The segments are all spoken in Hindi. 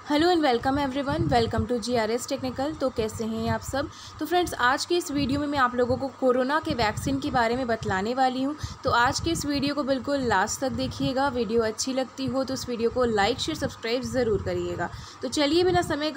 Hello and welcome everyone, welcome to GRS technical. तो कैसे हैं आप सब। तो फ्रेंड्स, आज के इस वीडियो में मैं आप लोगों को कोरोना के वैक्सीन के बारे में बतलाने वाली हूं। तो आज के इस वीडियो को बिल्कुल लास्ट तक देखिएगा। वीडियो अच्छी लगती हो तो इस वीडियो को लाइक शेयर सब्सक्राइब ज़रूर करिएगा। तो चलिए बिना समय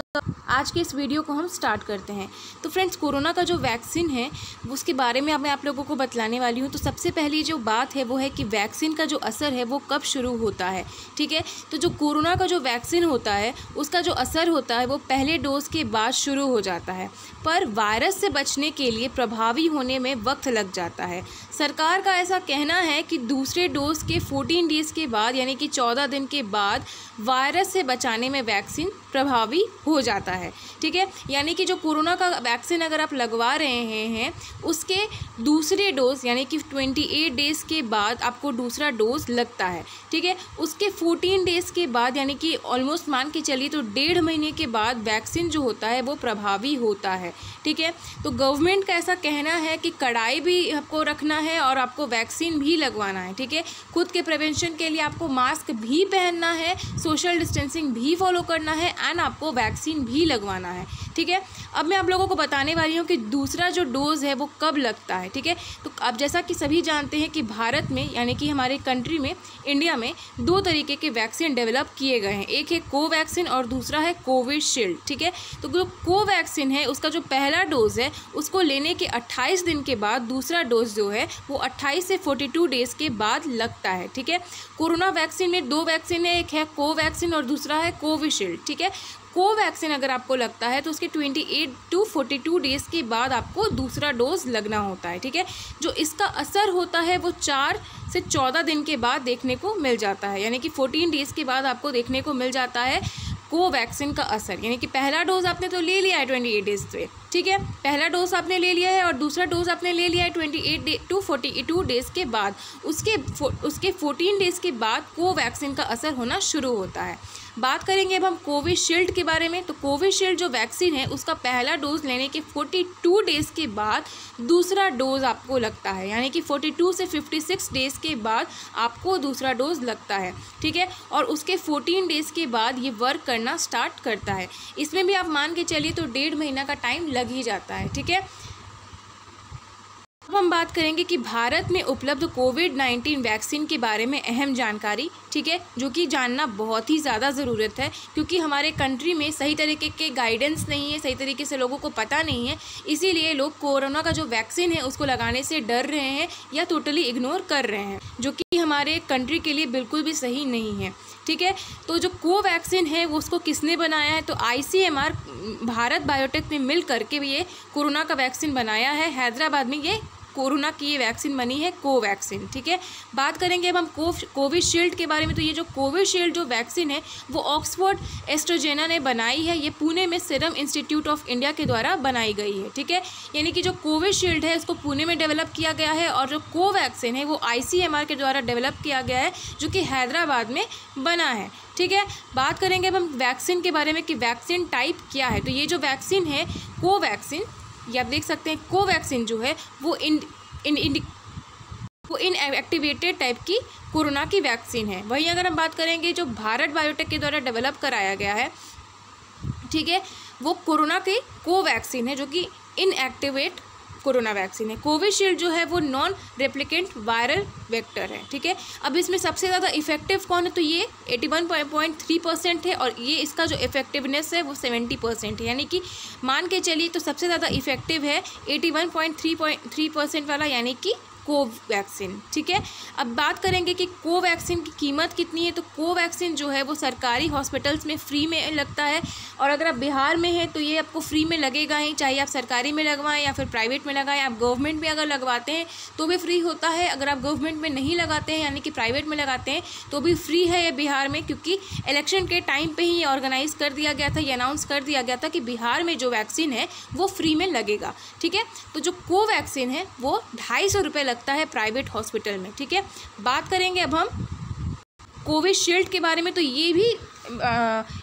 आज के इस वीडियो को हम स्टार्ट करते हैं। तो फ्रेंड्स, कोरोना का जो वैक्सीन है उसके बारे में मैं आप लोगों को बतलाने वाली हूँ। तो सबसे पहली जो बात है वो है कि वैक्सीन का जो असर है वो कब शुरू होता है। ठीक है, तो जो कोरोना का जो वैक्सीन होता है उसका जो असर होता है वो पहले डोज के बाद शुरू हो जाता है, पर वायरस से बचने के लिए प्रभावी होने में वक्त लग जाता है। सरकार का ऐसा कहना है कि दूसरे डोज के 14 डेज़ के बाद यानी कि 14 दिन के बाद वायरस से बचाने में वैक्सीन प्रभावी हो जाता है। ठीक है, यानी कि जो कोरोना का वैक्सीन अगर आप लगवा रहे हैं उसके दूसरे डोज यानी कि 28 डेज़ के बाद आपको दूसरा डोज लगता है। ठीक है, उसके 14 डेज़ के बाद यानी कि ऑलमोस्ट मान के चलिए तो 1.5 महीने के बाद वैक्सीन जो होता है वो प्रभावी होता है। ठीक है, तो गवर्नमेंट का ऐसा कहना है कि कड़ाई भी आपको रखना है और आपको वैक्सीन भी लगवाना है। ठीक है, खुद के प्रिवेंशन के लिए आपको मास्क भी पहनना है, सोशल डिस्टेंसिंग भी फॉलो करना है एंड आपको वैक्सीन भी लगवाना है। ठीक है, अब मैं आप लोगों को बताने वाली हूँ कि दूसरा जो डोज़ है वो कब लगता है। ठीक है, तो अब जैसा कि सभी जानते हैं कि भारत में यानी कि हमारे कंट्री में इंडिया में 2 तरीके के वैक्सीन डेवलप किए गए हैं। एक है कोवैक्सीन और दूसरा है कोविशील्ड। ठीक है, तो जो कोवैक्सीन है उसका जो पहला डोज़ है उसको लेने के 28 दिन के बाद दूसरा डोज जो है वो 28 से 42 डेज़ के बाद लगता है। ठीक है, कोरोना वैक्सीन में 2 वैक्सीन है, एक है कोवैक्सीन और दूसरा है कोविशील्ड। ठीक है, कोवैक्सीन अगर आपको लगता है तो उसके 28 टू 42 डेज़ के बाद आपको दूसरा डोज लगना होता है। ठीक है, जो इसका असर होता है वो 4 से 14 दिन के बाद देखने को मिल जाता है, यानी कि 14 डेज़ के बाद आपको देखने को मिल जाता है कोवैक्सीन का असर। यानी कि पहला डोज आपने तो ले लिया है 28 डेज़ से। ठीक है, पहला डोज आपने ले लिया है और दूसरा डोज आपने ले लिया है 28 टू 42 डेज़ के बाद। उसके 14 डेज़ के बाद कोवैक्सीन का असर होना शुरू होता है। बात करेंगे अब हम कोविशील्ड के बारे में। तो कोविशील्ड जो वैक्सीन है उसका पहला डोज लेने के 42 डेज़ के बाद दूसरा डोज आपको लगता है, यानी कि 42 से 56 डेज़ के बाद आपको दूसरा डोज लगता है। ठीक है, और उसके 14 डेज़ के बाद ये वर्क करना स्टार्ट करता है। इसमें भी आप मान के चलिए तो 1.5 महीना का टाइम लग ही जाता है। ठीक है, अब हम बात करेंगे कि भारत में उपलब्ध कोविड-19 वैक्सीन के बारे में अहम जानकारी। ठीक है, जो कि जानना बहुत ही ज़्यादा ज़रूरत है क्योंकि हमारे कंट्री में सही तरीके के गाइडेंस नहीं है, सही तरीके से लोगों को पता नहीं है, इसीलिए लोग कोरोना का जो वैक्सीन है उसको लगाने से डर रहे हैं या टोटली इग्नोर कर रहे हैं, जो कि हमारे कंट्री के लिए बिल्कुल भी सही नहीं है। ठीक है, तो जो कोवैक्सीन है वो उसको किसने बनाया है, तो ICMR भारत बायोटेक ने मिल करके ये कोरोना का वैक्सीन बनाया है। हैदराबाद में ये कोरोना की ये वैक्सीन बनी है कोवैक्सीन। ठीक है, बात करेंगे अब हम कोविशील्ड के बारे में। तो ये जो कोविशील्ड जो वैक्सीन है वो ऑक्सफोर्ड एस्ट्राजेनेका ने बनाई है। ये पुणे में सीरम इंस्टीट्यूट ऑफ इंडिया के द्वारा बनाई गई है। ठीक है, यानी कि जो कोविशील्ड है उसको पुणे में डेवलप किया गया है और जो कोवैक्सीन है वो ICMR के द्वारा डेवलप किया गया है, जो कि हैदराबाद में बना है। ठीक है, बात करेंगे अब हम वैक्सीन के बारे में कि वैक्सीन टाइप क्या है। तो ये जो वैक्सीन है कोवैक्सीन, ये आप देख सकते हैं कोवैक्सीन जो है वो इनएक्टिवेटेड टाइप की कोरोना की वैक्सीन है। वहीं अगर हम बात करेंगे जो भारत बायोटेक के द्वारा डेवलप कराया गया है, ठीक है, वो कोरोना की कोवैक्सीन है जो कि इनएक्टिवेट कोरोना वैक्सीन है। कोविशील्ड जो है वो नॉन रेप्लिकेंट वायरल वेक्टर है। ठीक है, अब इसमें सबसे ज़्यादा इफेक्टिव कौन है, तो ये 81.3% है और ये इसका जो इफेक्टिवनेस है वो 70% है, यानी कि मान के चलिए तो सबसे ज़्यादा इफेक्टिव है 81.3% वाला, यानी कि कोवैक्सीन। ठीक है, अब बात करेंगे कि कोवैक्सीन की कीमत कितनी है। तो कोवैक्सीन जो है वो सरकारी हॉस्पिटल्स में फ्री में लगता है और अगर आप बिहार में हैं तो ये आपको फ्री में लगेगा ही, चाहे आप सरकारी में लगवाएं या फिर प्राइवेट में लगाएं। आप गवर्नमेंट में अगर लगवाते हैं तो भी फ्री होता है, अगर आप गवर्नमेंट में नहीं लगाते हैं यानी कि प्राइवेट में लगाते हैं तो भी फ्री है ये बिहार में, क्योंकि इलेक्शन के टाइम पर ही ये ऑर्गेनाइज़ कर दिया गया था, ये अनाउंस कर दिया गया था कि बिहार में जो वैक्सीन है वो फ्री में लगेगा। ठीक है, तो जो कोवैक्सीन है वो 250 रुपये लगता है प्राइवेट हॉस्पिटल में। ठीक है, बात करेंगे अब हम कोविशील्ड के बारे में। तो ये भी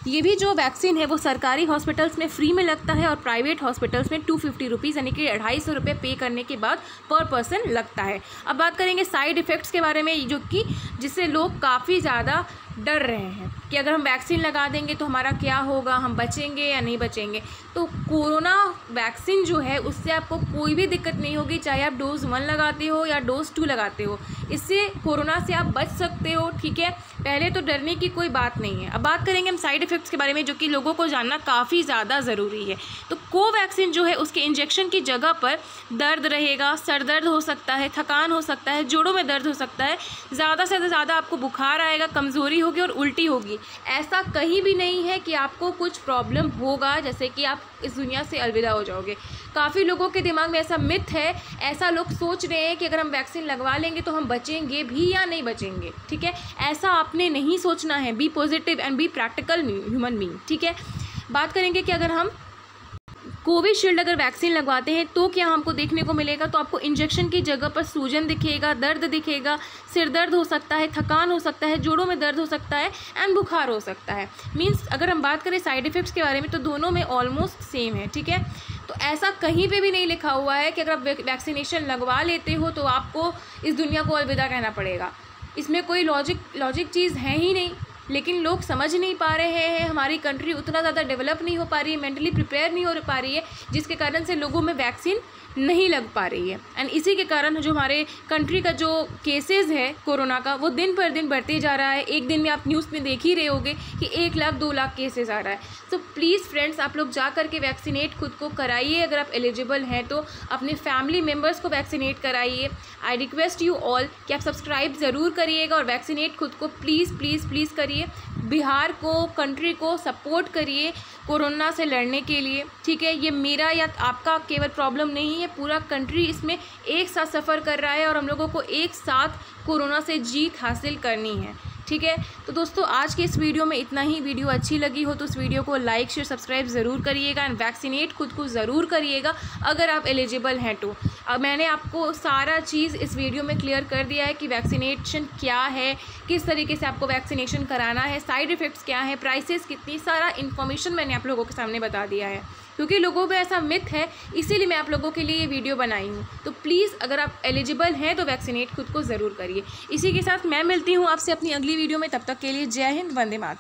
ये भी जो वैक्सीन है वो सरकारी हॉस्पिटल्स में फ्री में लगता है और प्राइवेट हॉस्पिटल्स में 250 रुपीज़ यानी कि 250 रुपये पे करने के बाद पर पर्सन लगता है। अब बात करेंगे साइड इफ़ेक्ट्स के बारे में, जो कि जिससे लोग काफ़ी ज़्यादा डर रहे हैं कि अगर हम वैक्सीन लगा देंगे तो हमारा क्या होगा, हम बचेंगे या नहीं बचेंगे। तो कोरोना वैक्सीन जो है उससे आपको कोई भी दिक्कत नहीं होगी, चाहे आप डोज़ 1 लगाते हो या डोज़ 2 लगाते हो, इससे कोरोना से आप बच सकते हो। ठीक है, पहले तो डरने की कोई बात नहीं है। अब बात करेंगे हम साइड इफ़ेक्ट्स के बारे में, जो कि लोगों को जानना काफ़ी ज़्यादा ज़रूरी है। तो कोवैक्सीन जो है उसके इंजेक्शन की जगह पर दर्द रहेगा, सर दर्द हो सकता है, थकान हो सकता है, जोड़ों में दर्द हो सकता है, ज़्यादा से ज़्यादा आपको बुखार आएगा, कमज़ोरी होगी और उल्टी होगी। ऐसा कहीं भी नहीं है कि आपको कुछ प्रॉब्लम होगा, जैसे कि आप इस दुनिया से अलविदा हो जाओगे। काफ़ी लोगों के दिमाग में ऐसा मिथ है, ऐसा लोग सोच रहे हैं कि अगर हम वैक्सीन लगवा लेंगे तो हम बचेंगे भी या नहीं बचेंगे। ठीक है, ऐसा आपने नहीं सोचना है। Be positive and be practical human being. ठीक है, बात करेंगे कि अगर हम कोविशील्ड अगर वैक्सीन लगवाते हैं तो क्या हमको देखने को मिलेगा। तो आपको इंजेक्शन की जगह पर सूजन दिखेगा, दर्द दिखेगा, सिर दर्द हो सकता है, थकान हो सकता है, जोड़ों में दर्द हो सकता है एंड बुखार हो सकता है। मीन्स अगर हम बात करें साइड इफ़ेक्ट्स के बारे में तो दोनों में ऑलमोस्ट सेम है। ठीक है, तो ऐसा कहीं पे भी नहीं लिखा हुआ है कि अगर आप वैक्सीनेशन लगवा लेते हो तो आपको इस दुनिया को अलविदा कहना पड़ेगा। इसमें कोई लॉजिक चीज़ है ही नहीं। लेकिन लोग समझ नहीं पा रहे हैं, हमारी कंट्री उतना ज़्यादा डेवलप नहीं हो पा रही है, मेंटली प्रिपेयर नहीं हो पा रही है, जिसके कारण से लोगों में वैक्सीन नहीं लग पा रही है। एंड इसी के कारण जो हमारे कंट्री का जो केसेस है कोरोना का वो दिन पर दिन बढ़ते जा रहा है। एक दिन में आप न्यूज़ में देख ही रहे होगे कि 1 लाख 2 लाख केसेस आ रहा है। तो प्लीज़ फ्रेंड्स, आप लोग जा कर के वैक्सीनेट खुद को कराइए। अगर आप एलिजिबल हैं तो अपने फैमिली मेम्बर्स को वैक्सीनेट कराइए। आई रिक्वेस्ट यू ऑल कि आप सब्सक्राइब ज़रूर करिएगा और वैक्सीनेट खुद को प्लीज़ प्लीज़ प्लीज़ करिए। बिहार को, कंट्री को सपोर्ट करिए कोरोना से लड़ने के लिए। ठीक है, ये मेरा या आपका केवल प्रॉब्लम नहीं है, पूरा कंट्री इसमें एक साथ सफ़र कर रहा है और हम लोगों को एक साथ कोरोना से जीत हासिल करनी है। ठीक है, तो दोस्तों आज के इस वीडियो में इतना ही। वीडियो अच्छी लगी हो तो इस वीडियो को लाइक शेयर सब्सक्राइब ज़रूर करिएगा एंड वैक्सीनेट खुद को ज़रूर करिएगा अगर आप एलिजिबल हैं तो। अब मैंने आपको सारा चीज़ इस वीडियो में क्लियर कर दिया है कि वैक्सीनेशन क्या है, किस तरीके से आपको वैक्सीनेशन कराना है, साइड इफ़ेक्ट्स क्या है, प्राइसेस कितनी, सारा इन्फॉर्मेशन मैंने आप लोगों के सामने बता दिया है। क्योंकि लोगों में ऐसा मिथ है, इसीलिए मैं आप लोगों के लिए ये वीडियो बनाई हूँ। तो प्लीज़ अगर आप एलिजिबल हैं तो वैक्सीनेट खुद को ज़रूर करिए। इसी के साथ मैं मिलती हूँ आपसे अपनी अगली वीडियो में। तब तक के लिए जय हिंद, वंदे मातरम।